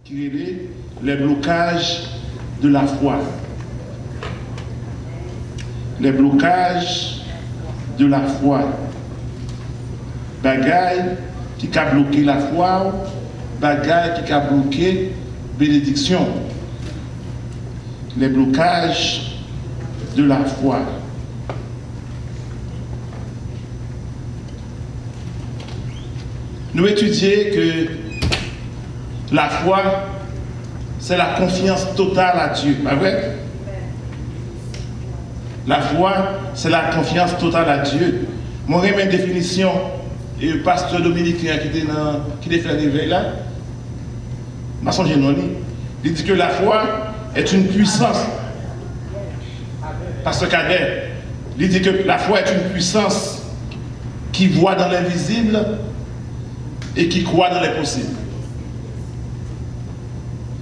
qui est les blocages de la foi. Les blocages de la foi. Bagaille qui a bloqué la foi, bagaille qui a bloqué bénédiction. Les blocages de la foi. Nous étudions que la foi, c'est la confiance totale à Dieu, pas vrai? La foi, c'est la confiance totale à Dieu. Moi, j'ai une définition, et le pasteur dominicain qui a fait l'éveil là, il dit que la foi est une puissance. Pasteur Cadet, il dit que la foi est une puissance qui voit dans l'invisible et qui croit dans l'impossible.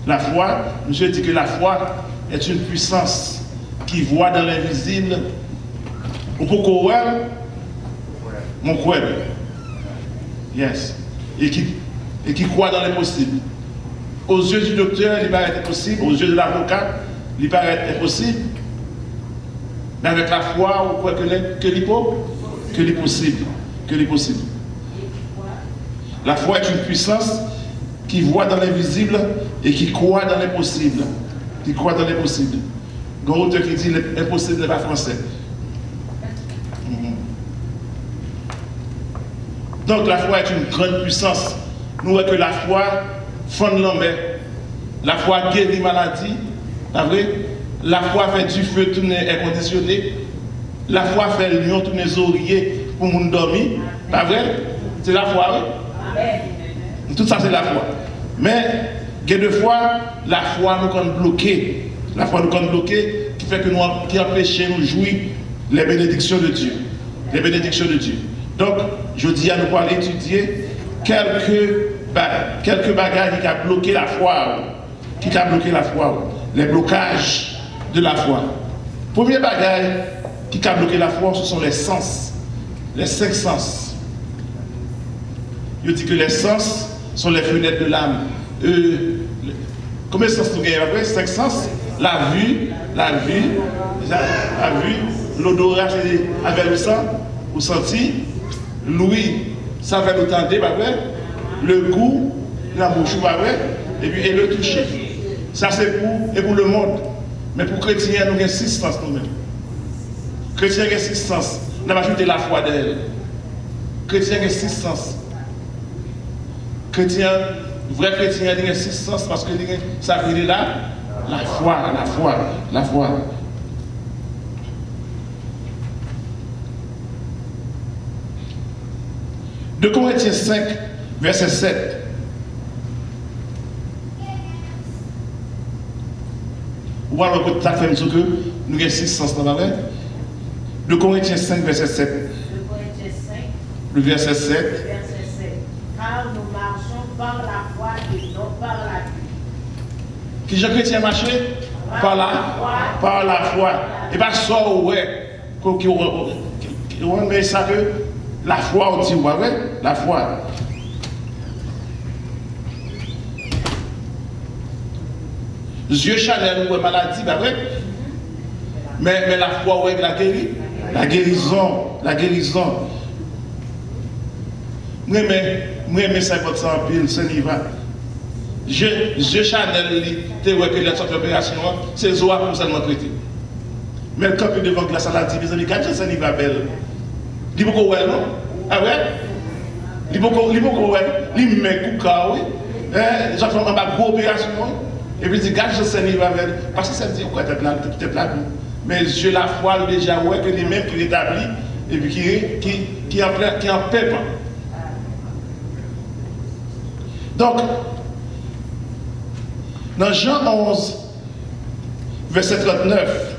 La foi, monsieur dit que la foi est une puissance qui voit dans l'invisible. Ou pourquoi mon croix. Yes. Et qui croit dans l'impossible. Aux yeux du docteur, il paraît impossible. Aux yeux de l'avocat, il paraît impossible. Mais avec la foi, on croit que l'est possible. Que l'est possible. La foi est une puissance qui voit dans l'invisible et qui croit dans l'impossible. Qui croit dans l'impossible. Il y a un auteur qui dit l'impossible n'est pas français. Donc la foi est une grande puissance. Nous voyons que la foi fonde l'homme. La foi guérit maladie. Pas vrai? La foi fait du feu tourner air conditionné. La foi fait lion tourner les oreillers pour nous dormir. Pas vrai? C'est la foi, oui? Tout ça, c'est la foi. Mais, quelquefois, la foi nous compte bloquer. La foi nous compte bloquer qui fait que qui empêche nous jouir les bénédictions de Dieu. Les bénédictions de Dieu. Donc, je dis à nous pour aller étudier quelques bagages qui ont bloqué la foi. Qui ont bloqué la foi. Les blocages de la foi. Premier bagage qui a bloqué la foi, ce sont les sens. Les 5 sens. Je dis que les sens sont les fenêtres de l'âme. Combien de sens nous avons après? 5 sens. La vue, l'odorat, c'est avec le sang, vous sentez. L'ouïe, ça va nous tendre, le goût, la bouche, et le toucher. Ça c'est pour le monde. Mais pour les chrétiens, nous avons 6 sens nous-mêmes. Les chrétiens ont 6 sens. Nous avons ajouté la foi d'elle. Les chrétiens ont 6 sens. Chrétien, vrai chrétien, il y a 6 sens parce que ça vient là, la foi. 2 Corinthiens 5, verset 7. Ou alors que tu as fait que nous avons 6 sens dans la main. 2 Corinthiens 5, verset 7. 2 Corinthiens 5, le verset 7. Verset 7. Car nous marchons par la foi et non par la vue. Qui Jean Chrétien marché? Par la foi. Et pas ça, ouais. On met ça que la foi, on dit, ouais, la foi. Yeux Chanel, ouais, maladie, bah vrai. Mais la foi, ouais, la guérison. Moi, mais 50 ans pile, c'est niveau. Je Chanel, tu vois que les sortes d'opération, c'est Zoa pour seulement traiter. Mais quand tu devant glace à la dit, mes amis, quand c'est niveau belle. Il faut qu'on non? Ah ouais? Il faut qu'on il met couca, oui. J'ai fait une grosse opération. Et puis il dit, gars, je sais niveau belle. Parce que ça me dit, quoi, t'es plat. Mais je la foi déjà, ouais, que les mêmes qui l'établissent, et puis qui en paie pas. Donc, dans Jean 11, verset 39,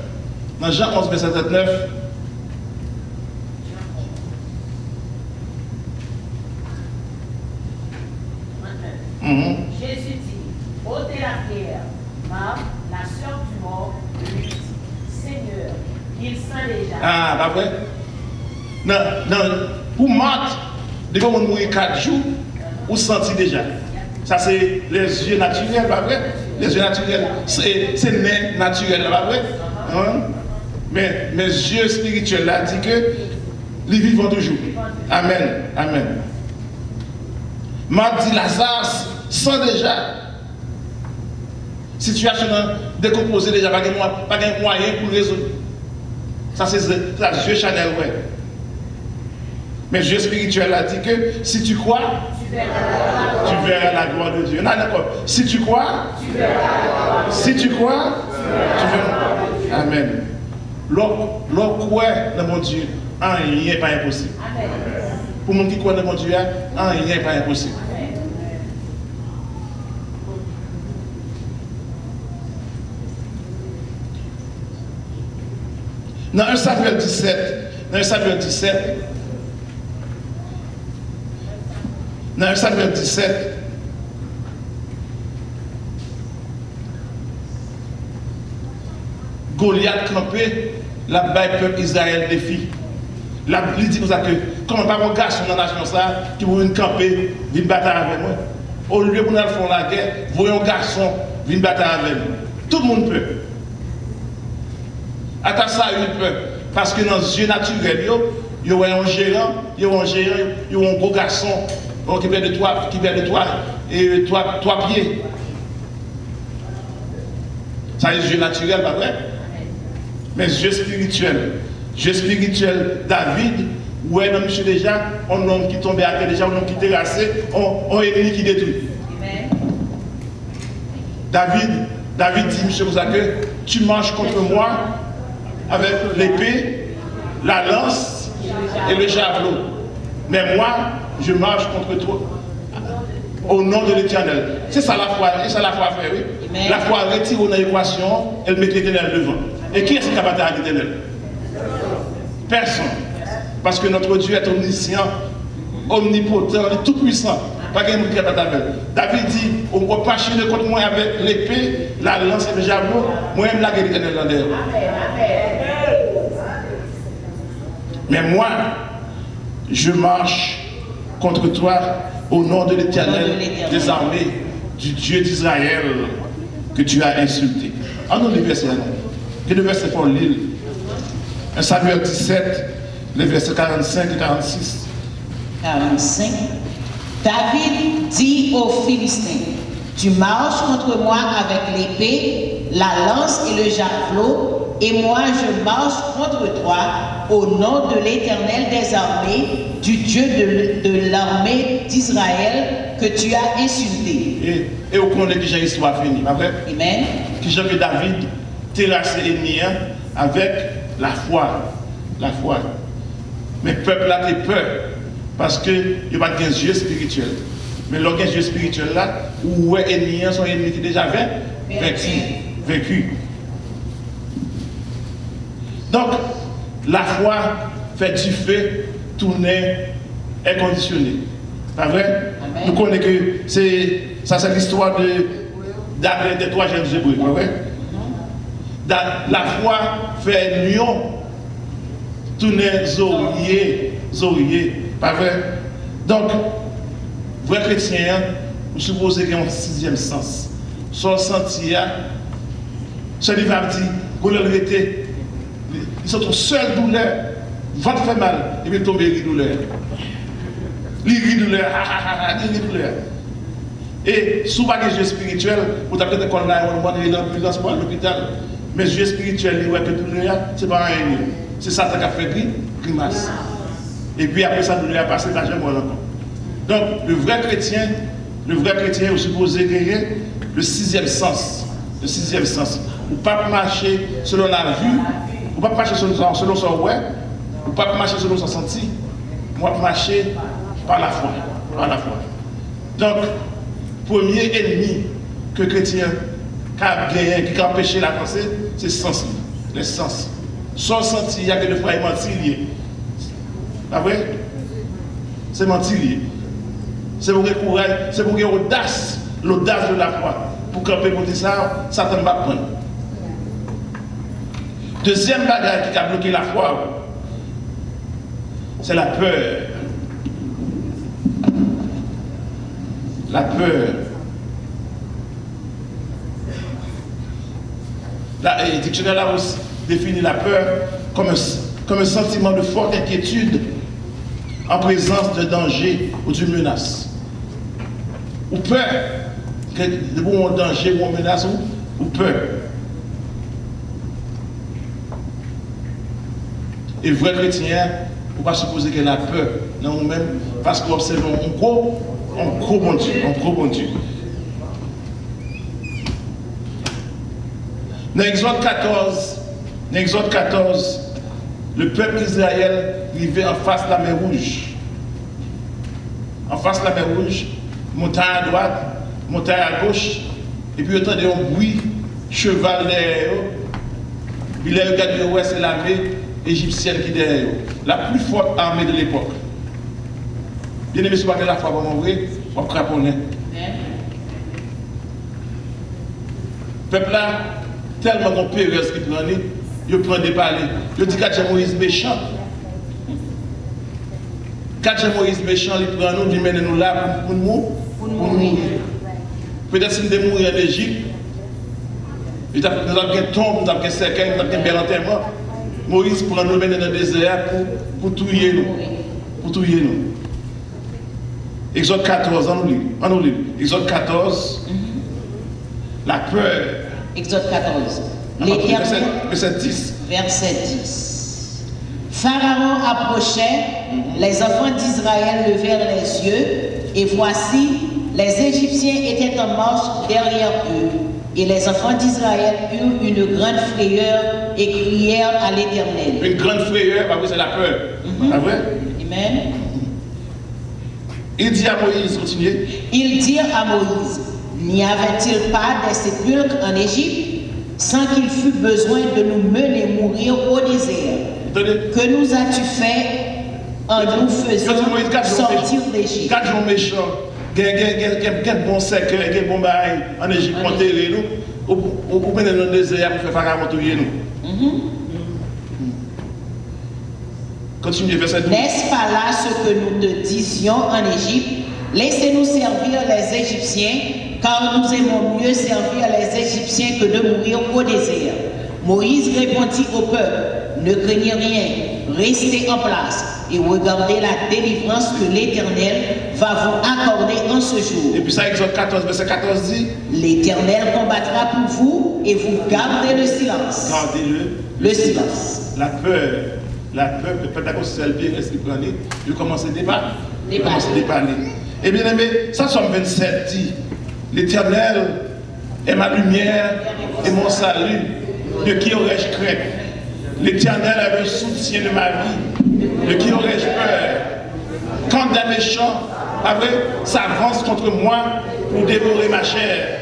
Jésus dit, ôtez la pierre. Marthe, la sœur du mort, lui dit, Seigneur, il sent déjà. Ah, pas vrai? Non, pour Marthe, depuis qu'on mourir 4 jours, vous sentez déjà. Ça, c'est les yeux naturels, pas vrai? Les yeux naturels, c'est né naturel, pas vrai? Hein? Mais mes yeux spirituels là disent que les vivants toujours. Amen. Amen. M'a dit Lazare, sans déjà. Situation décomposée déjà, pas de moyen pour résoudre. Ça, c'est la Dieu Chanel, ouais. Mais Dieu spirituel a dit que si tu crois, tu verras la gloire de Dieu. Non, d'accord. Si tu crois, tu verras la gloire de Dieu. Si tu crois, tu verras. Amen. L'homme croit dans mon Dieu, rien n'est pas impossible. Pour mon qui croit dans mon Dieu, rien n'est pas impossible. Dans 1 Samuel 17, dans 1 Samuel 17, Goliath campé, la baille peuple Israël défi. La Bible dit que comment pas mon garçon dans la nation ça qui veut camper, venir battre avec moi. Au lieu pour nous faire la guerre, voyons un garçon venir battre avec nous. Tout le monde peut. Attends ça, il peut. Parce que dans le yeux naturel, il y a un gérant, il y a un gros garçon qui vient de toi et trois pieds. Ça, c'est le yeux naturel, pas vrai? Mais le yeux spirituel. Yeux spirituel, David, où est monsieur déjà, un homme qui tombait à terre, déjà un homme qui terrassé, un ennemi qui détruit. David dit, monsieur que tu marches contre moi avec l'épée, la lance et le javelot. Mais moi, je marche contre toi au nom de l'Éternel. C'est ça la foi, c'est ça la foi fait, oui. Amen. La foi retire dans l'équation, elle met l'Éternel devant. Et qui est-ce qui a battu l'Éternel? Personne. Parce que notre Dieu est omniscient, omnipotent, tout puissant. Pas quelqu'un qui a battu avec. David dit, on ne peut pas chiner contre moi avec l'épée, la lance et le javelot, moi-même la guerre l'Éternel dans l'air. Mais moi, je marche contre toi au nom de l'Éternel des armées, du Dieu d'Israël que tu as insulté. En nous les versets, que le verset pour l'île. 1 Samuel 17, les versets 45 et 46. 45. David dit aux Philistins, tu marches contre moi avec l'épée, la lance et le javelot, et moi je marche contre toi au nom de l'Éternel des armées, du Dieu de l'armée d'Israël que tu as insulté. Et au cours de qui l'histoire finie, pas vrai? Amen. Qui j'ai vu David terrasser l'ennemi avec la foi. La foi. Mais le peuple a peur parce qu'il n'y a pas de yeux spirituel. Mais le yeux spirituel là, où est l'ennemi, son ennemi qui déjà vaincu. Donc, la foi fait du feu tourner inconditionné. Pas vrai? Amen. Nous connaissons que c'est l'histoire des trois jeunes Hébreux. Pas vrai? La foi fait lion tourner zorier. Pas vrai? Donc, vrai chrétien, vous supposez qu'il y a un sixième sens. Son senti, ce livre a dit, vous le mettez. Ils sont seul douleur, votre fait mal, et puis tomber les douleurs. Les douleurs, les douleurs. Et souvent les yeux spirituels, vous avez peut-être qu'on a dans l'ambulance pour l'hôpital, mais les yeux spirituels, ils voient que douleur, c'est pas rien. C'est ça qui a fait grimace. Et puis après ça, douleur a passé, t'as jamais encore. Donc le vrai chrétien est supposé gagner le sixième sens. Le sixième sens. Vous ne pouvez pas marcher selon la vue. Vous ne pouvez pas marcher selon son ouais, vous ne pouvez pas marcher selon son senti, vous pouvez marcher par la foi. Donc, premier ennemi que le chrétien a gagné, qui a empêché la pensée, c'est le sens. Les sens. Son senti, il y a que des fois, il mentir. Pas vrai? C'est mentir. C'est pour le courage, c'est pour l'audace de la foi. Pour camper pour dire ça, Satan ne va pas prendre. Deuxième bagage qui a bloqué la foi, c'est la peur. La peur. Le dictionnaire là aussi définit la peur comme un sentiment de forte inquiétude en présence de danger ou d'une menace. Ou peur, de bon danger ou une menace ou peur. Et vrai chrétien, on ne peut pas supposer qu'elle a peur dans nous-mêmes parce qu'on observe un gros bon Dieu. Dans Exode 14, le peuple d'Israël vivait en face de la mer Rouge. En face de la mer Rouge, montagne à droite, montagne à gauche, et puis autant de bruit, cheval derrière eux. Puis là, regardez, ouais, c'est l'armée égyptienne qui est derrière eux. La plus forte armée de l'époque. Bien aimé, si vous avez la foi, vous vrai, vous craponner. Peuple là, tellement de pérez qui prend, il prend des balais. Il dit que Moïse méchant. Quand Moïse méchant, il prend nous, il mène nous là pour mourir. Peut-être si nous devons mourir en Égypte, nous avons un tombe, nous avons un cercueil, nous avons un bel enterrement. Moïse prend nous mène dans le désert pour tuer nous. Exode 14, on nous lit. Exode 14, la peur. Exode 14. Verset 10. Verset 10. Pharaon approchait, les enfants d'Israël levèrent les yeux, et voici, les Égyptiens étaient en marche derrière eux. Et les enfants d'Israël eurent une grande frayeur et crièrent à l'Éternel. Une grande frayeur, parce que c'est la peur. Pas vrai? Amen. Il dit à Moïse, continuez. Ils dirent à Moïse, n'y avait-il pas des sépulcres en Égypte, sans qu'il fût besoin de nous mener mourir au désert? Que nous as-tu fait en nous faisant sortir d'Égypte? 4 jours méchants, quel bon cercueil, quel bon bail en Égypte, enterrez nous, ou pour mener dans le désert pour faire Pharaon tuer nous. Continuez, verset 12. N'est-ce pas là ce que nous te disions en Égypte? Laissez-nous servir les Égyptiens, car nous aimons mieux servir les Égyptiens que de mourir au désert. Moïse répondit au peuple, ne craignez rien, restez en place et regardez la délivrance que l'Éternel va vous accorder en ce jour. Et puis ça, Exode 14, verset 14 dit, l'Éternel combattra pour vous et vous gardez le silence. Gardez-le. Silence. La peur, le Pentecôte, c'est le bien, est-ce qu'il prenait? Il commence à déballer. Et bien aimé, ça, Somme 27 dit, l'Éternel est ma lumière et mon salut. De qui aurais-je crainte? L'Éternel est le soutien de ma vie. De qui aurais-je peur? Quand des méchants, s'avancent contre moi pour dévorer ma chair.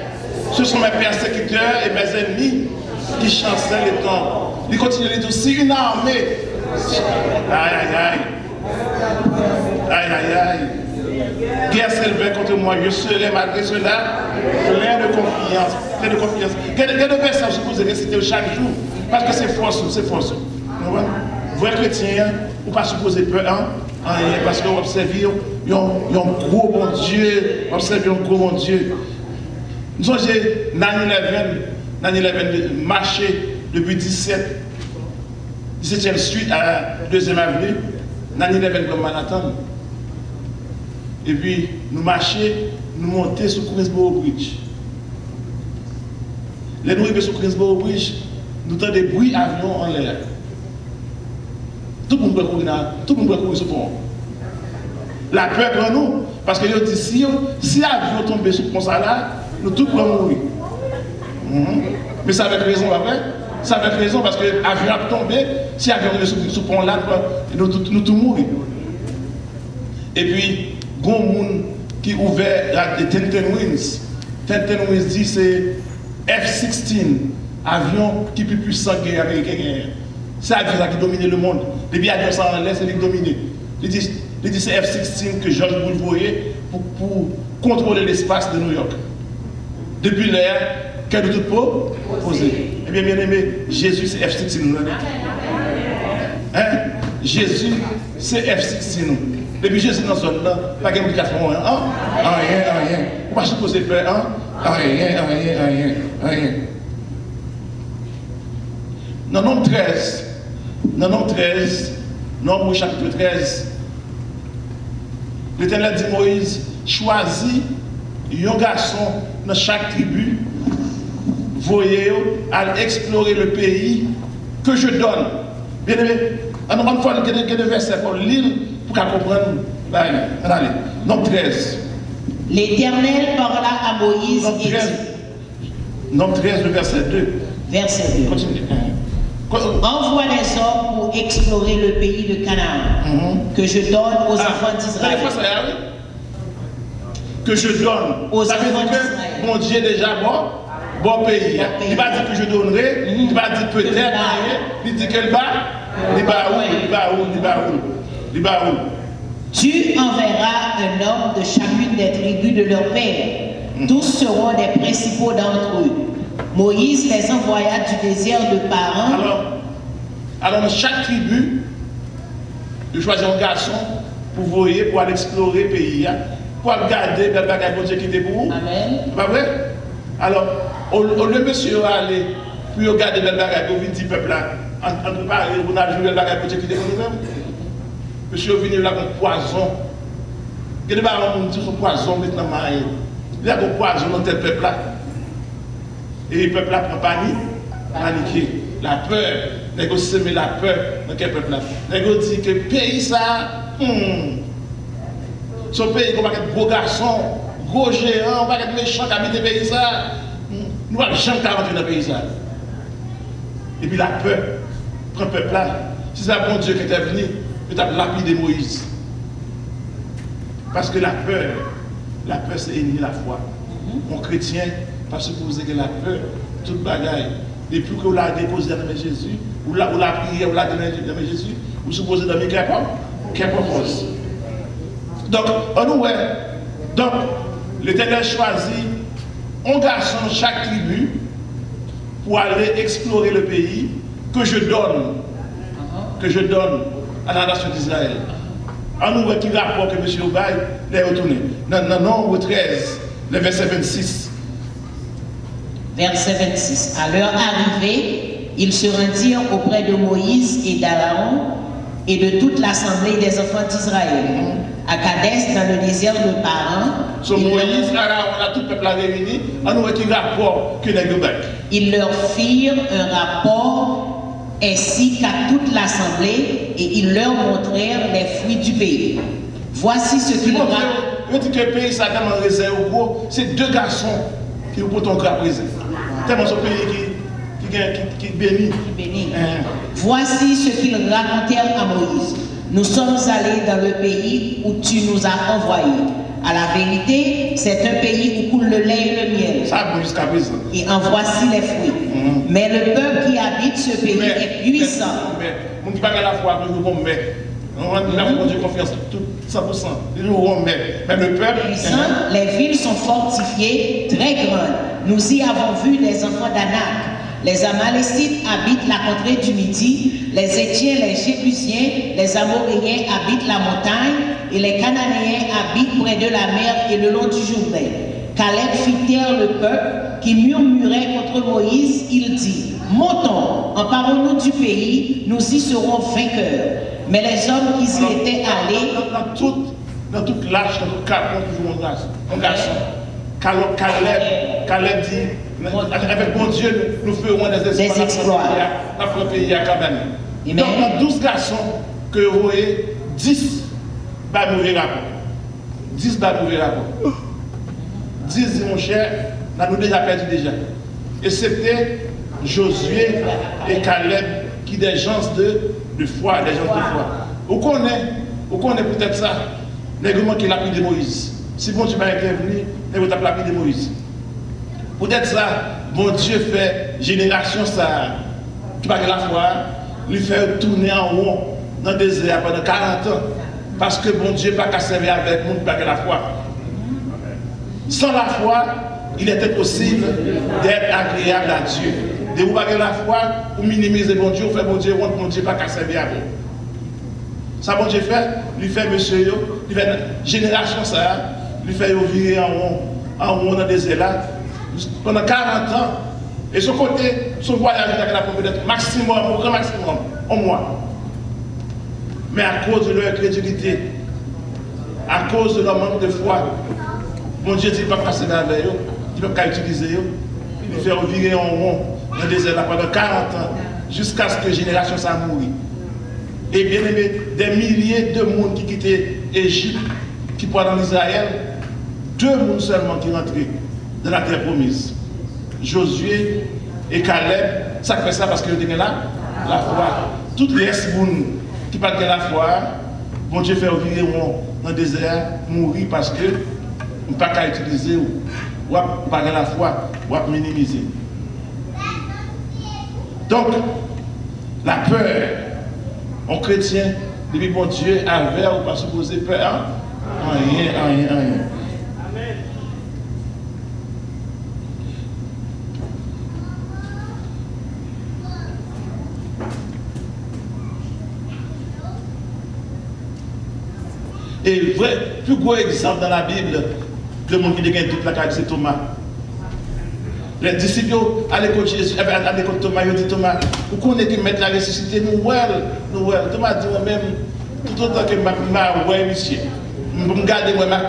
Ce sont mes persécuteurs et mes ennemis qui chancellent les temps. Il continue de dire aussi une armée. Aïe. Guerre s'élevait contre moi, je serai malgré cela plein de confiance. Quel verset vous pouvez réciter chaque jour? Parce que c'est force. Vrai chrétien, vous ne pas supposer peur, parce que vous observez un gros bon Dieu. Nous avons 9/11 marché depuis 17e Street à la 2e avenue, 9/11 comme Manhattan. Et puis, nous marchons, nous montons sur Queensboro Bridge. Les nous arrivons sur Queensboro Bridge, nous entendons des bruits avions en l'air. Tout le monde peut courir sur le pont. La peur prend nous, parce que dit si l'avion tombe sur le pont là, nous tous pouvons mourir. Mais ça avec raison, après. Ça avec raison, parce que l'avion a tombé, si l'avion est sur le pont là, nous tous mourir. Et puis, il y a un monde qui a ouvert les Tintin Wings. Tintin Wings dit c'est F-16, avion qui est plus puissant que l'Américain. C'est l'avion qui domine le monde. Depuis l'avion ça en l'air, c'est lui qui domine. Il dit c'est F-16 que George Bush voyait pour contrôler l'espace de New York. Depuis l'air, quel de tout pot posé. Eh bien, bien aimé, Jésus c'est F-16 nous. Jésus c'est F-16 nous. Depuis Jésus dans cette zone-là, pas de communication, rien. Vous ne pouvez pas supposer peur, rien. 13, dans Nombre 13, Nombre chapitre 13, l'Éternel dit Moïse, choisis un garçon dans chaque tribu, voyez à explorer le pays que je donne. Bien aimé, on fois qu'il y a des versets pour lire pour comprendre. Allez, Nombre 13. L'Éternel parla à Moïse Nombre et 13, dit, Nombre 13, le verset 2. verset 2. Continue. Envoie les hommes pour explorer le pays de Canaan, que je donne aux enfants d'Israël. Que je donne Aux ça veut enfants dire d'Israël. que mon Dieu déjà bon pays. Il va dire que je donnerai, il va dire peut-être, il dit qu'elle va où. Tu enverras un homme de chacune des tribus de leur père. Tous seront des principaux d'entre eux. Moïse les envoya du désert de Paran. Alors dans chaque tribu, il choisit un garçon pour voyer, pour aller explorer le pays, pour regarder le bagage que Dieu qui était pour vous. Amen. C'est pas vrai? Alors, au lieu de monsieur aller pour regarder le bagage que vous dites peuple là, en préparer, vous n'avez joué le bagage que Dieu qui était pour nous-mêmes. Monsieur est venu là avec poison. Il y a des gens qui disent poison maintenant. Il y a un poison dans tel peuple là. Et le peuple là prend paniqué. La peur. Les gens sèment la peur dans quel peuple là. Les gens disent que le pays ça, son pays, on va être gros garçon, gros géant, on va être méchant qui habite le pays ça. Nous allons jamais rentrer dans le pays ça. Et puis la peur prend le peuple là. Si c'est un bon Dieu qui était venu, il a lapidé Moïse. Parce que la peur c'est ennemi la foi. Mon chrétien, parce que vous avez la peur, toute bagaille. Depuis que vous l'avez déposé dans Jésus, vous l'avez prié, vous l'avez donné dans Jésus, vous supposez dans mes quelle propose. Donc, donc, l'Éternel choisit un garçon de chaque tribu pour aller explorer le pays que je donne à la nation d'Israël. On nous voit qui rapport que M. Obaï est retourné. Dans Nombre 13, le verset 26. Verset 26. À leur arrivée, ils se rendirent auprès de Moïse et d'Aaron et de toute l'assemblée des enfants d'Israël. À Kadès, dans le désert de Paran. So Moïse, Aaron, on a tout le peuple réuni. On nous voit qui rapport que les Obaï. Ils leur firent un rapport ainsi qu'à toute l'assemblée, et ils leur montrèrent les fruits du pays. Voici ce qu'ils racontent. Je dis que le pays, ça a tellement réservé au gros, c'est deux garçons qui vous portent un grand présent. Tellement ce pays qui bénit. Voici ce qu'ils racontèrent à Moïse. Nous sommes allés dans le pays où tu nous as envoyés. À la vérité, c'est un pays où coule le lait et le miel. Ça bon jusqu'à présent. Et en voici les fruits. Mais le peuple qui habite ce pays est puissant. On ne dit pas qu'à la fois que nous vont mettre. On a Dieu confiance tout 100%. Nous vont mettre. Mais le peuple. Puissant, les villes sont fortifiées, très grandes. Nous y avons vu les enfants d'Anak. Les Amalécites habitent la contrée du Midi, les Étiens, les Jébusiens, les Amoréens habitent la montagne, et les Cananéens habitent près de la mer et le long du Jourdain. Caleb fit taire le peuple qui murmurait contre Moïse. Il dit, montons, emparons-nous du pays, nous y serons vainqueurs. Mais les hommes qui y étaient allés... Dans toute l'âge, dans tout cas, on garçon. Caleb dit, avec mon Dieu, nous ferons des exploits. Dans le pays à Cabane. Donc, dans 12 garçons que vous voyez, 10 va mourir rapport. 10 va mourir rapport. 10 dit, mon cher, nous déjà perdu déjà. Et c'était Josué et Caleb qui des gens de foi, des gens de foi. Vous connaissez peut-être ça, l'égarement qui l'a pris de Moïse. Si bon Dieu m'a intervenu, il va taper de Moïse. Peut-être ça, bon Dieu fait génération ça, qui va la foi, lui faire tourner en rond dans le désert pendant 40 ans. Parce que bon Dieu n'a pas qu'à servir avec nous, pas que la foi. Sans la foi, il était possible d'être agréable à Dieu. De vous baguer la foi, vous minimiser bon Dieu, vous faites bon Dieu, bon Dieu pas qu'à servir avec vous. Ça bon Dieu fait, lui fait monsieur, lui fait génération ça, lui fait virer en rond dans le désert là. Pendant 40 ans, Et son côté, son voyage avec la peut-être maximum, au grand maximum, un mois. Mais à cause de leur incrédulité, à cause de leur manque de foi, mon Dieu dit pas passer avec eux, il ne peut pas utiliser eux, il peut faire virer en rond dans le désert pendant 40 ans, jusqu'à ce que la génération s'en mourit. Et bien aimé, des milliers de monde qui quittaient l'Égypte, qui partent en Israël, 2 personnes seulement qui rentraient dans la terre promise. Josué et Caleb, ça fait ça parce qu'ils ont là la foi. Toutes les personnes qui parlent de la foi, bon Dieu fait virer dans le désert, mourir parce que on ne peut pas utiliser ou pas la foi, ou minimiser. Donc, la peur, en chrétien, depuis bon Dieu avait ou pas supposé peur, hein? Rien. Amen. Et le plus gros exemple dans la Bible, le monde qui a toute la carte, c'est Thomas. Les disciples à l'école de Jésus, à l'école de Thomas, ils ont dit Thomas, vous connaissez qui mettre la ressuscité, nous. Thomas dit moi-même, tout autant que ma ouais, monsieur. Vous me gardez, moi, ma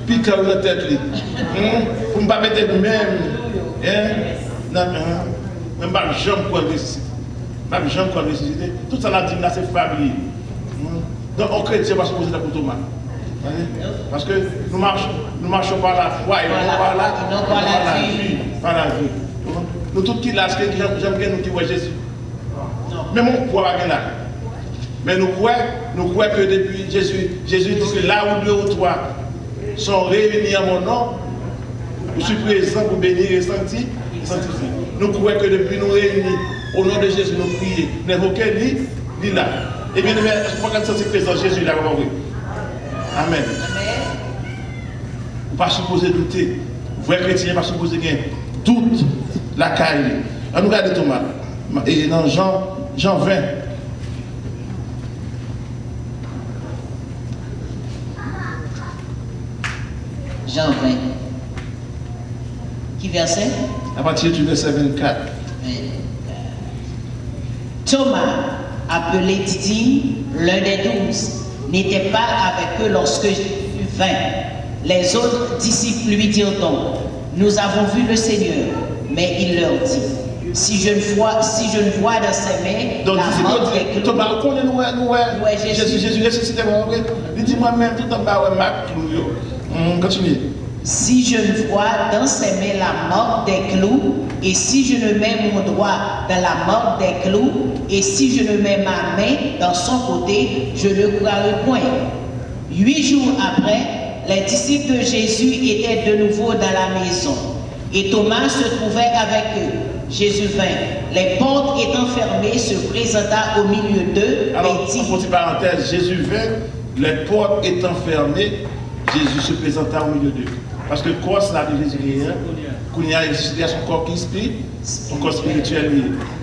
pique dans la tête. Vous ne me pas mettre même. Non, même pas jambe pour ressusciter. Même jambe pour ressusciter. Tout ça, là, c'est fabriqué. Donc, on chrétien va se poser pour Thomas. Parce que nous marchons par la foi et non par la vie. Par la vie. Nous tous qui là, j'aime bien nous qui voient Jésus. Mais mon poids est là. Mais nous croyons que depuis Jésus dit que là où 2 ou 3 sont réunis en mon nom, je suis présent pour bénir et sanctifier. Nous croyons que depuis nous réunis, au nom de Jésus, nous prions. N'évoquez ni là. Et bien, je crois que c'est présent Jésus là. Amen. Vous ne pas supposer douter. Vrai chrétien, pas supposer gagner doute la caille. On nous regarde Thomas. Et dans Jean 20. Jean 20. Qui verset? À partir du verset 24. Thomas, appelé Didyme, l'un des 12, n'était pas avec eux lorsque Jésus vint. Les autres disciples lui dirent donc, nous avons vu le Seigneur. Mais il leur dit, si je ne vois dans ses mains donc, la marque des clous. Thomas, on connaît nous, Jésus ressuscité. Il dit moi-même, tout en bas, ma clou. Continue. Si je ne vois dans ses mains la marque des clous, et si je ne mets mon doigt dans la marque des clous, et si je ne mets ma main dans son côté, je ne croirai point. 8 jours après, les disciples de Jésus étaient de nouveau dans la maison, et Thomas se trouvait avec eux. Jésus vint. Les portes étant fermées, se présenta au milieu d'eux Alors, et dit... petite parenthèse, Jésus vint, les portes étant fermées, Jésus se présenta au milieu d'eux. Parce que le corps, c'est la de Jésus, il y a son corps qui spirituel, son corps spirituel.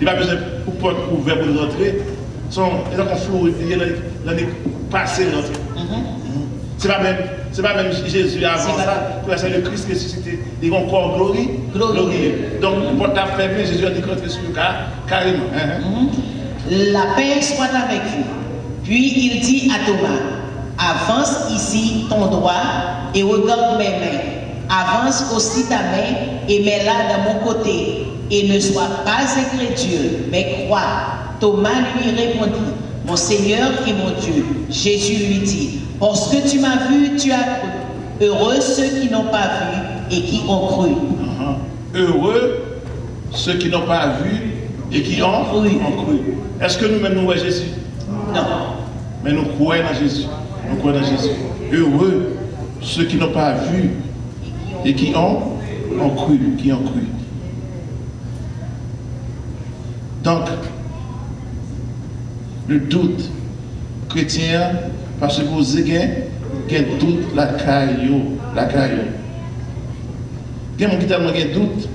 Il n'a pas besoin de porte ouverte pour rentrer. Il y a un flou, il y a l'année passée rentrer. C'est pas même Jésus avant ça, c'est le Christ ressuscité. Il a un corps glorieux. Donc, le porte a fermé, Jésus a dit rentrer sur le cas, carrément. La paix soit avec vous. Puis il dit à Thomas, avance ici ton doigt et regarde mes mains. Avance aussi ta main et mets-la dans mon côté. Et ne sois pas incrédule, mais crois. Thomas lui répondit, mon Seigneur et mon Dieu. Jésus lui dit, parce que tu m'as vu, tu as cru. Heureux ceux qui n'ont pas vu et qui ont cru. Heureux ceux qui n'ont pas vu et qui ont cru. Est-ce que nous-mêmes nous voyons Jésus? Non. Mais nous croyons dans Jésus. Nous croyons dans Jésus. Heureux ceux qui n'ont pas vu et qui ont cru. Donc, le doute chrétien, parce que vous avez doute la caillou. Il y a des gens qui ont doute.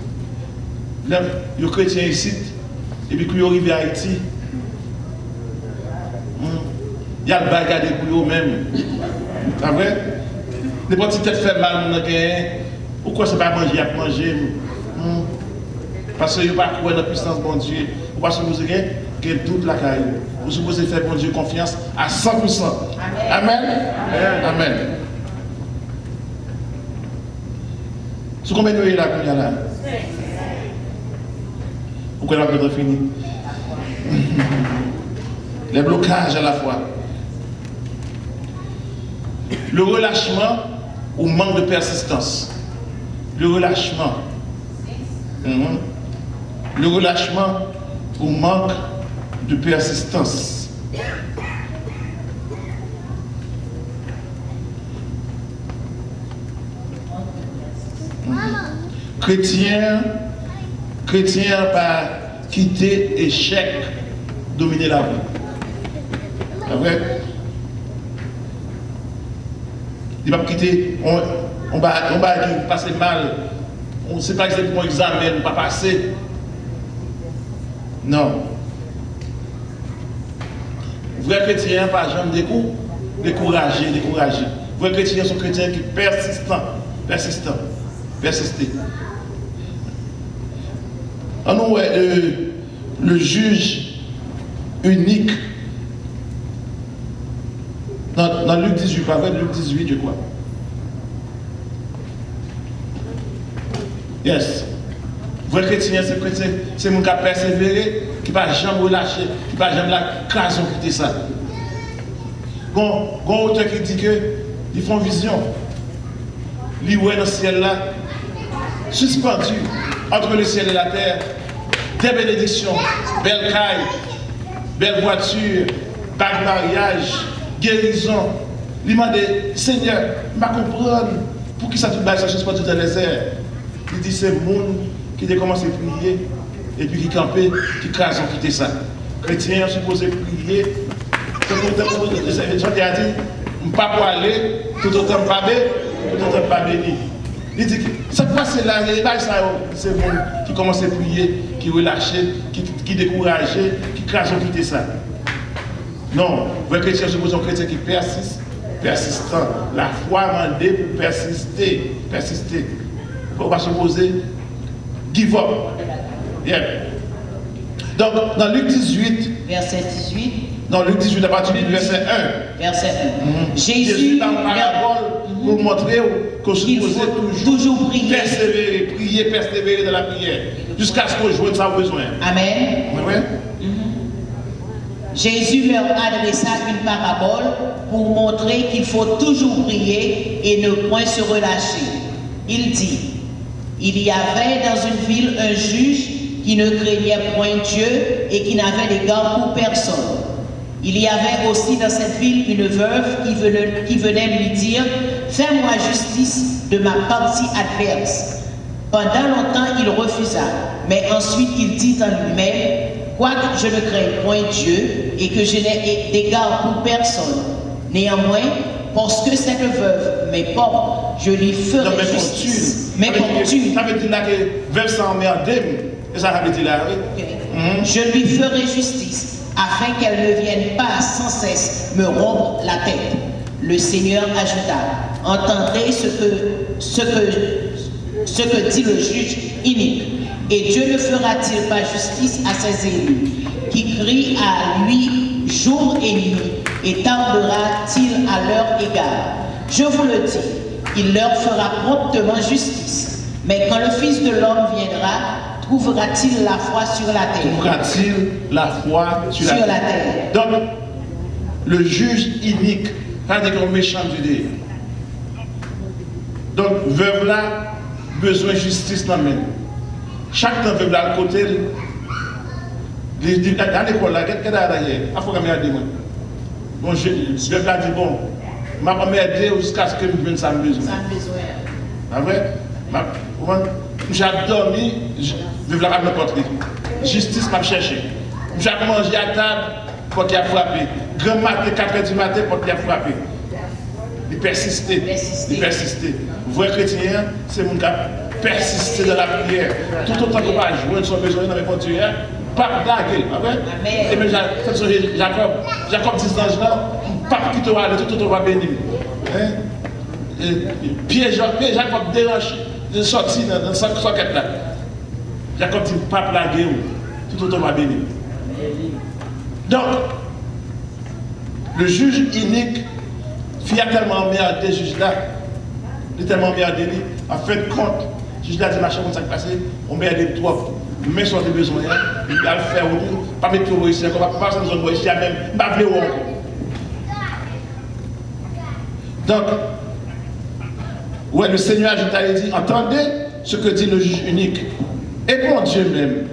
Les chrétiens ici, et puis quand ils arrivent à Haïti, il y a le bagarre pour eux-mêmes. C'est vrai? Les petites têtes fait mal, pourquoi c'est pas manger à manger? Parce que vous pas croire dans la puissance de bon Dieu. Vous pas supposer que toute la carrière. Vous supposez faire bon Dieu confiance à 100%. Amen. Amen. Sous combien de temps là qu'on y a là? Pourquoi la peut fini? Les blocages à la fois. Le relâchement ou manque de persistance. Le relâchement. Le relâchement ou manque de persistance. Chrétien par quitter échec, dominer la vie. C'est vrai? Il va quitter, on va passer mal. On ne sait pas exactement examen, on ne va pas passer. Non. Vrai chrétien, par exemple, découragé. Vrai chrétien sont chrétiens qui persistent. On a le juge unique dans Luc 18, pas vrai, Luc 18, je crois. Yes. Vrai chrétien, c'est mon qui a persévéré, qui ne va jamais relâcher, qui ne va jamais la crason quitter ça. Bon, auteur qui dit que ils font vision. Ils voient dans le ciel là, suspendu entre le ciel et la terre, des bénédictions, belle caille, belle voiture, bague mariage, guérison. Il m'a dit, Seigneur, je comprendre pour qui ça tout bas, ça suspendu dans les airs. Il dit, c'est le monde qui a commencé à prier et puis qui campait, qui crase, qui quitte ça. Chrétien supposé prier. Jean qui a dit, je ne peux pas aller, tout autant pas béni. Il dit, ça passe là, c'est le monde qui commence à prier, qui relâche, qui décourage, qui crase, qui quitte ça. Non, vrai chrétien suppose un chrétien qui persiste, persistant. La foi m'a dit pour persister. Il ne faut pas supposer give up. Yeah. Donc, dans Luc 18, verset 18. Non, Luc 18, à partir du verset 1. Verset 1. Jésus dans la parabole pour montrer qu'on suppose toujours prier. Persévérer dans la prière, jusqu'à ce qu'on joue ça au besoin. Amen. Oui. Jésus leur adressa une parabole pour montrer qu'il faut toujours prier et ne point se relâcher. Il dit, il y avait dans une ville un juge qui ne craignait point Dieu et qui n'avait d'égard pour personne. Il y avait aussi dans cette ville une veuve qui venait lui dire, fais-moi justice de ma partie adverse. Pendant longtemps, il refusa, mais ensuite il dit en lui-même, quoique je ne craigne point Dieu et que je n'ai d'égard pour personne, néanmoins, parce que cette veuve m'est pauvre, je lui ferai justice. Mais portune. Ça veut dire là que veuve s'emmerder. Et ça veut dire là, oui. Je lui ferai justice, afin qu'elle ne vienne pas sans cesse me rompre la tête. Le Seigneur ajouta, entendez ce que dit le juge inique. Et Dieu ne fera-t-il pas justice à ses élus, qui crient à lui jour et nuit, et tardera-t-il à leur égard? Je vous le dis, il leur fera promptement justice. Mais quand le Fils de l'homme viendra, trouvera-t-il la foi sur la terre? Trouvera-t-il la foi sur la terre? Donc, le juge inique, pas des grands méchants du dé. Donc, veuve là, besoin de justice dans le même. Chaque temps, veuve là, à côté, à l'école là, qu'est-ce qu'il y a derrière? Il faut que je me dise. Bon, je vais pas dire, bon, je vais m'aider jusqu'à ce que je vienne sans besoin. Sans besoin. Ah ouais? J'ai dormi, je vais la rencontrer. Justice m'a cherché. J'ai mangé à table pour qu'il a frappé. Grand matin, 4 h du matin pour qu'il a frappé. Il persistait. Vrai chrétien, c'est mon gars persister dans la prière. Tout autant qu'on va jouer son besoin dans les frontières, pas blaguer. Et même Jacob dit dans ce là, pas qui te va aller, tout autant va bénir. Pierre Jacob dérange. De sortir dans cette socket là. Jacob dit, pas plaguer, tout autant va bénir. Donc, le juge unique, qui a tellement emmerdé ce juge-là, il est tellement emmerdé, en fin de compte, le juge-là dit, machin, comme ça qui passe, on met des trop, mais sur des besoins, il va le faire, pas mettre tout ici, on va pas passer dans une zone ici, même, pas venir encore. Donc, ouais, le Seigneur a dit, entendez ce que dit le juge unique. Et mon Dieu même.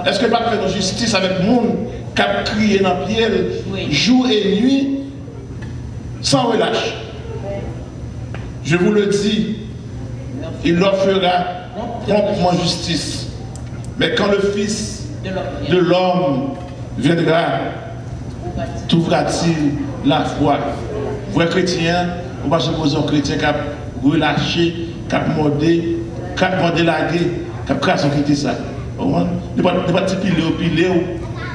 Est-ce que pas faire de justice avec le monde qui a crié dans le pied jour et nuit sans relâche? Je vous le dis, il leur fera promptement justice. Mais quand le Fils de l'homme viendra, trouvera-t-il la foi? Vrai chrétien, on va supposer un chrétien qui a relâché, qui a mordé, qui a mordé la guerre, qui a crassé quitter ça. Ne pas petit piler,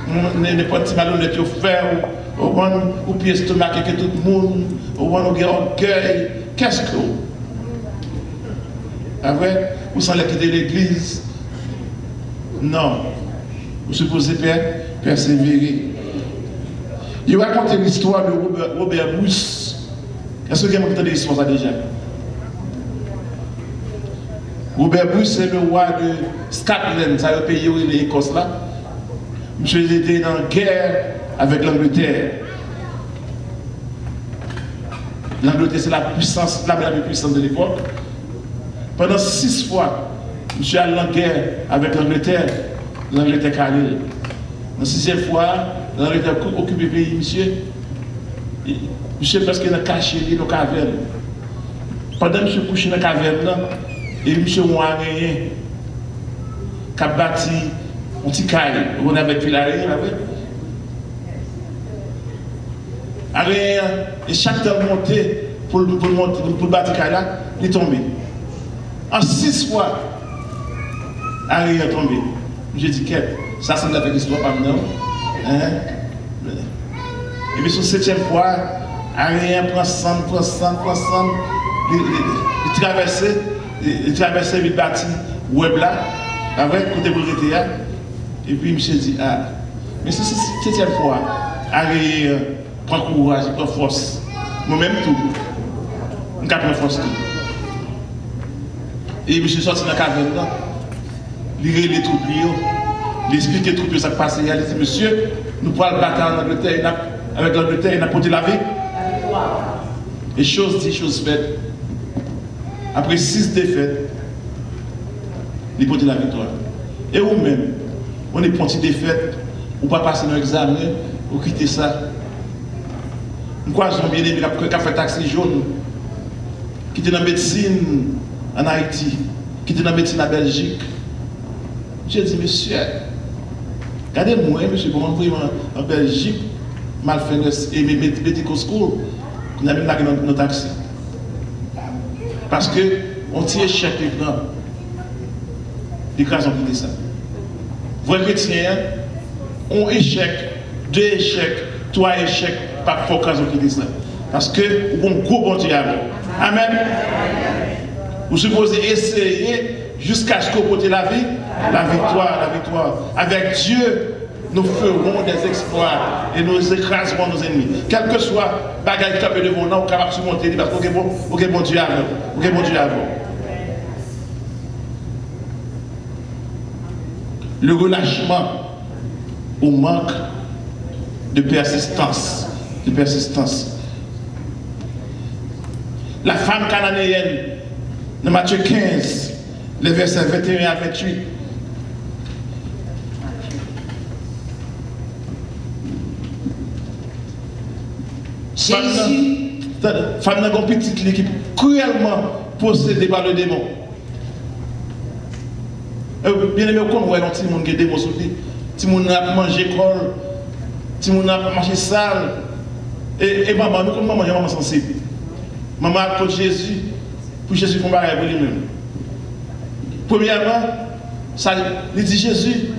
ne pas petit malhonnête faire, ou pied estomac que tout le monde, ou orgueil. Qu'est-ce que vous? Après, vous s'en allez quitter l'église? Non. Vous supposez persévérer. Il raconte l'histoire de Robert Bruce. Est-ce que vous avez entendu l'histoire ça déjà? Robert Bruce, c'est le roi de Scotland, ça a payé l'Écosse là. Monsieur était en guerre avec l'Angleterre. L'Angleterre, c'est la puissance, la plus puissante de l'époque. Pendant 6 fois, monsieur allé en guerre avec l'Angleterre, l'Angleterre calée. La 6e fois, l'Angleterre occupe le pays, monsieur. Monsieur parce qu'il a caché dans la caverne. Pendant que monsieur couché dans la caverne, et monsieur Moiré, qui a bâti un petit caille, on avait puis l'arrêt, et chaque temps monté pour bâtir caille là, il est tombé. En 6 fois, Harry est tombé. J'ai dit, ça semble avec l'histoire pas maintenant. Et puis sur 7e fois, Harry prend sang, il traversait le bâti web là, avec côté pour le théâtre. Et puis monsieur dit, mais c'est 7e fois, Harry prend courage, il prend force. Moi-même tout. Je prends force tout. Et monsieur sorti dans la caverne là, il réunit les troupes, il explique les troupes, ça passe, il dit, monsieur, nous pouvons le battre en Angleterre, avec l'Angleterre, il a porté la vie. Et chose dit, chose faite. Après 6 défaites, il porte la victoire. Et vous-même, on est pour une défaite, ou pas passer dans l'examen, ou quitter ça. Pourquoi j'ai bien aimé qui a fait taxi jaune, qui était dans la médecine en Haïti, qui était dans la médecine en Belgique. J'ai dit, monsieur, regardez-moi, monsieur, comment vous en Belgique, mal fait et medical school, qu'on a même là dans nos taxis. Parce que on tire échec les grands. Les grands ont quitté ça. Vos chrétiens ont échec, 2 échecs, 3 échecs, pas pour qu'ils ont quitté ça. Parce que vous avez un gros bon Dieu avant. Amen. Vous supposez essayer jusqu'à ce que vous portez la vie, la victoire. Avec Dieu, nous ferons des exploits et nous écraserons nos ennemis. Quel que soit le bagage qui est devant nous, nous sommes capables de surmonter parce que vous avez bon Dieu avant. Vous avez bon Dieu avant. Le relâchement au manque de persistance. La femme cananéenne, dans Matthieu 15, les versets 21 à 28. Jésus. Femme n'a pas petite qui est cruellement possédée par le démon. Bien aimé, on voit un petit monde qui a des démons sur lui. Petit monde a mangé colle, petit monde a mangé sale. Et maman, nous, comme maman sensible. Maman a pour Jésus, pour Jésus pour marier pour lui-même. Premièrement, ça, il dit Jésus,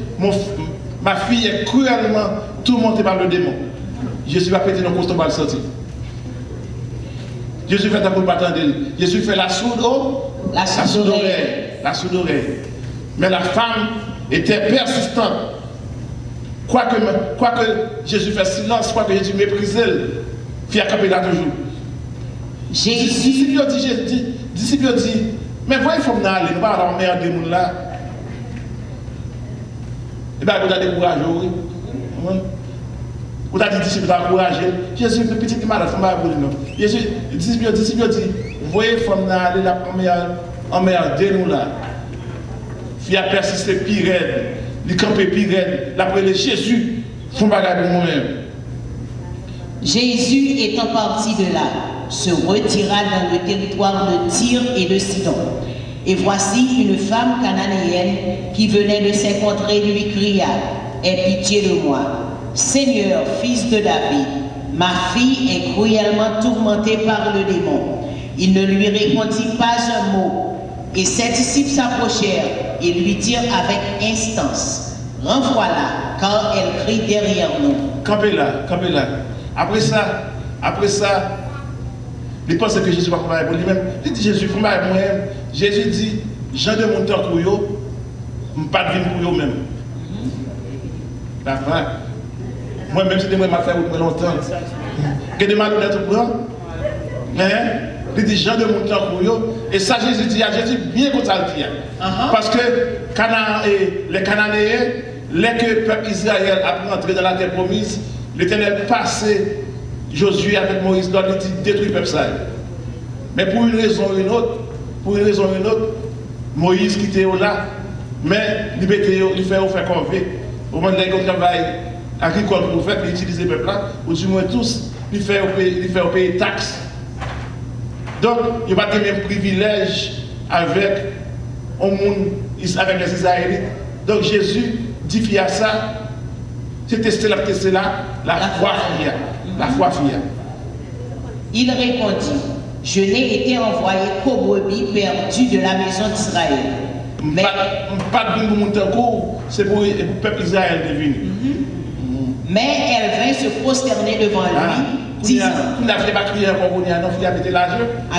ma fille est cruellement tourmentée par le démon. Jésus va péter dans le constat pour le sortir. Jésus fait un coup de battant d'elle. Jésus fait la sourde oreille. La sourde oreille. Mais la femme était persistante. Quoique Jésus fait silence, quoique Jésus méprisait, il a campé là toujours. Jésus. Disciples dit, mais voyez, il faut aller, nous allons emmerder des gens là. Et bien, vous avez découragé, oui. Vous avez dit, disciples, vous avez encouragé. Jésus, le petit malade, il faut non. Jésus, disciples dit, voyez, il faut aller là, emmerder nous là. Il a persisté pire, il a campé pire, il a pris Jésus, il faut regarder moi-même. Jésus étant parti de là, se retira dans le territoire de Tyr et de Sidon. Et voici une femme cananéenne qui venait de ces contrées lui cria, « Aie pitié de moi, Seigneur, fils de David, ma fille est cruellement tourmentée par le démon. » Il ne lui répondit pas un mot. Et ses disciples s'approchèrent et lui dirent avec instance, « Renvoie-la, car elle crie derrière nous. » Campez là. Après ça, il pense que Jésus va faire pour lui-même. Il dit Jésus, pour moi-même. Jésus dit, Jean de mon temps pour eux, je ne pas de vivre pour eux-mêmes. D'accord? Moi-même, c'était moi qui m'a fait pour longtemps. Que des malhonnêtes pour eux. Mais, il dit Jean de mon temps pour eux. Et ça, Jésus dit à Jésus, bien qu'on ça le dit. Parce que les Cananéens, les que le peuple Israël a pu entrer dans la terre promise, l'Éternel passait Josué avec Moïse dans le dit détruire le peuple ça. Mais pour une raison ou une autre, Moïse quittait là, mais il fait convaincre. Au moment où il travail agricole pour faire, il utilise le peuple là, ou du moins tous, il fait payer taxes. Donc, il n'y a pas de même privilège avec les Israélites. Donc Jésus dit à ça, c'est testé la foi fia. La foi fia. Il répondit, je n'ai été envoyé qu'aux brebis perdues de la maison d'Israël. Mais pas de monter en cours, c'est pour le peuple Israël de venir. Mais elle vint se prosterner devant lui, disant, vous n'avez pas crié encore, vous n'avez mettez à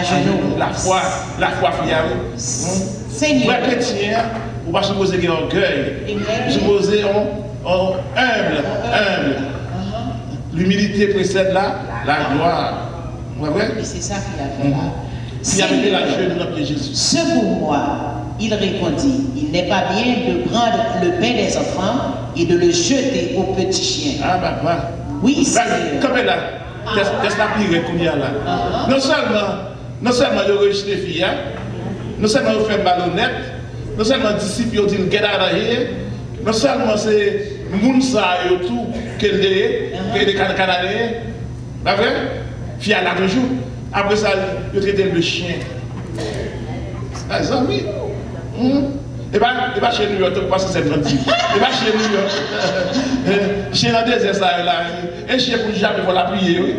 genoux. La foi fia. Seigneur, pour un chrétien, vous ne pas supposer qu'il y a orgueil, vous supposez humble. L'humilité précède la gloire. Et c'est ça qu'il a fait. Il a mis la jeune dans Jésus. Ce pour moi, il répondit, il n'est pas bien de prendre le pain des enfants et de le jeter aux petits chiens. Ah, bah. Oui, Seigneur. Comme là, qu'est-ce la pire qu'on y a là? Non seulement il rejeté les filles, non seulement il fait malhonnête, non seulement les disciples ils disent get out of here, non seulement c'est Mounsa et tout, qu'elle est des Canadiens, pas vrai? Fille là toujours. Après ça, il traite le chien. Les amis. Et pas chez New York, parce que c'est gentil. Et pas chez New York. Chien dans le désert, ça là. Et chien pour jamais pour la prier.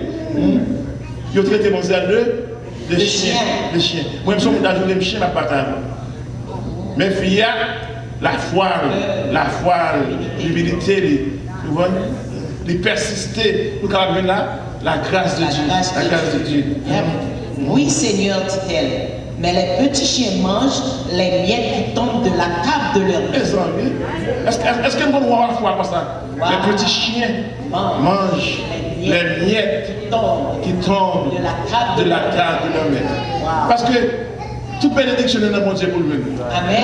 Il traite mon zèle de chien. Moi, je suis dans le chien, ma patate. Mais fille, la foi, l'humilité, de persister pour qu'on vienne là, la grâce de Dieu. Oui, Seigneur, dit-elle, mais les petits chiens mangent les miettes qui tombent de la table de leur maître. Est-ce que nous pouvons avoir foi comme ça? Les petits chiens mangent les miettes qui tombent de la table de leur maître. Parce que toute bénédiction est dans mon Dieu pour lui-même. Amen.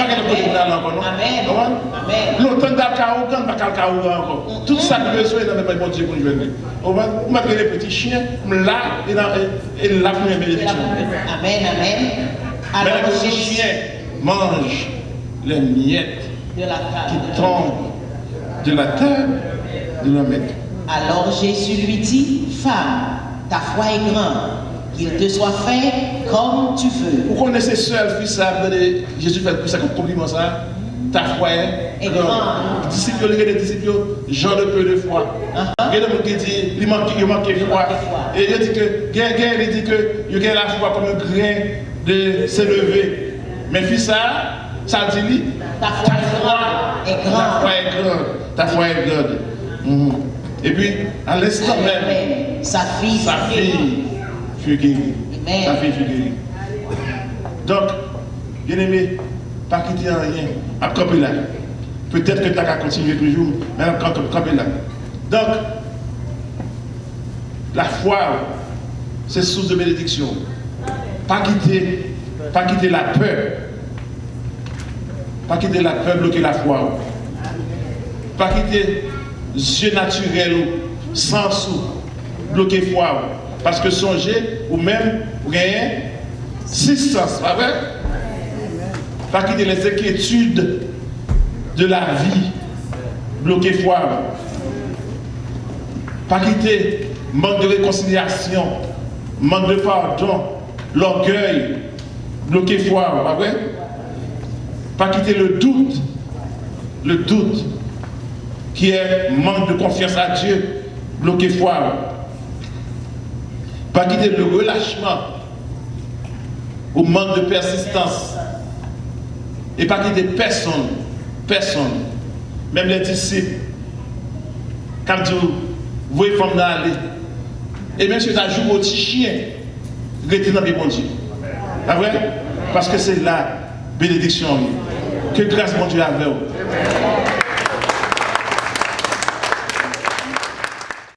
Longtemps d'alcaou, quand pas d'alcaou encore. Tout ça que besoin est dans le bon Dieu pour lui-même. On m'a les petits chiens, là, et là, pour une bénédiction. Amen. Mais les petits chiens mangent les miettes qui tombent de la table de leur maître. Alors Jésus lui dit, femme, ta foi est grande. Qu'il te soit fait comme tu veux. Vous connaissez seul fils ça, Jésus fait ça comme compliment ça. Ta foi est grande. Les disciples, Jean de peu de foi. Il y a des gens qui disent, il manque de foi. Et il dit que il y a la foi comme un grain de s'élever. Mais fils ça dit, ta foi est grande. Ta foi est grande. Et puis, à l'instant même, sa fille fut guérie. Sa fille fut guérie. Donc, bien aimé, pas quitter rien, à camper là. Peut-être que tu as continuer toujours, mais à camper là. Donc, la foi, c'est source de bénédiction. Pas quitter la peur. Pas quitter la peur, bloquer la foi. Pas quitter yeux naturels, sens, bloquer foi. Parce que songer, ou même, vous gagnez 6 sens, pas vrai? Pas quitter les inquiétudes de la vie, bloquer foi. Pas quitter manque de réconciliation, manque de pardon, l'orgueil, bloquer foi, pas vrai? Pas quitter le doute qui est manque de confiance à Dieu, bloquer foi. Pas quitter le relâchement ou manque de persistance. Et pas quitter personne, même les disciples, quand vous voyez les femmes aller, et même si tu as joué au petit chien, restez dans les bons Dieu. Pas vrai? Parce que c'est la bénédiction. Que grâce mon Dieu avec vous.